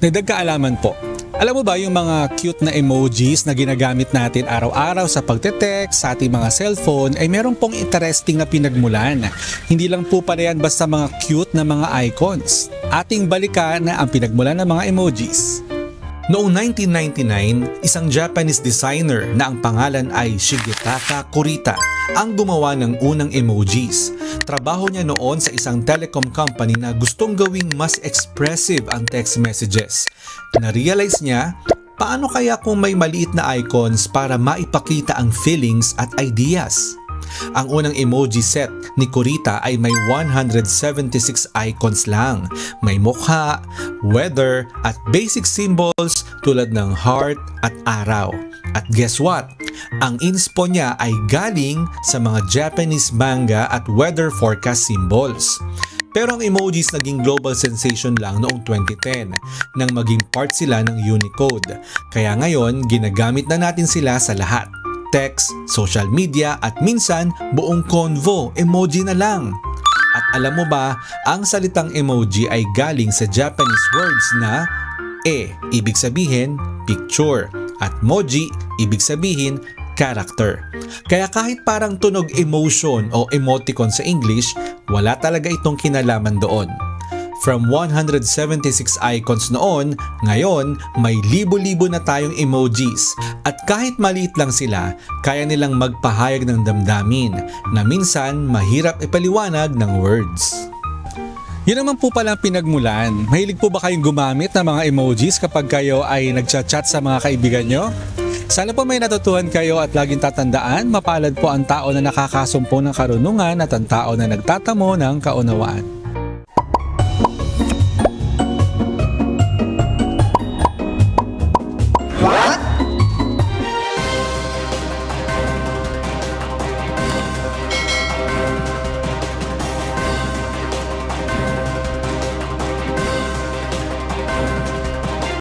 Dagdag kaalaman po. Alam mo ba yung mga cute na emojis na ginagamit natin araw-araw sa pagte-text sa ating mga cellphone ay meron pong interesting na pinagmulan. Hindi lang po pala yan basta mga cute na mga icons. Ating balikan na ang pinagmulan ng mga emojis. Noong 1999, isang Japanese designer na ang pangalan ay Shigetaka Kurita ang gumawa ng unang emojis. Trabaho niya noon sa isang telecom company na gustong gawing mas expressive ang text messages. Na-realize niya, paano kaya kung may maliit na icons para maipakita ang feelings at ideas? Ang unang emoji set ni Kurita ay may 176 icons lang. May mukha, weather at basic symbols tulad ng heart at araw. At guess what? Ang inspo niya ay galing sa mga Japanese manga at weather forecast symbols. Pero ang emojis naging global sensation lang noong 2010 nang maging part sila ng Unicode. Kaya ngayon, ginagamit na natin sila sa lahat. Text, social media at minsan buong convo, emoji na lang. At alam mo ba, ang salitang emoji ay galing sa Japanese words na ibig sabihin picture at moji ibig sabihin character. Kaya kahit parang tunog emotion o emoticon sa English, wala talaga itong kinalaman doon. From 176 icons noon, ngayon may libo-libo na tayong emojis. At kahit maliit lang sila, kaya nilang magpahayag ng damdamin na minsan mahirap ipaliwanag ng words. Yun naman po palang pinagmulan. Mahilig po ba kayong gumamit ng mga emojis kapag kayo ay nagchat-chat sa mga kaibigan nyo? Sana po may natutuhan kayo at laging tatandaan, mapalad po ang tao na nakakasumpo ng karunungan at ang tao na nagtatamo ng kaunawaan.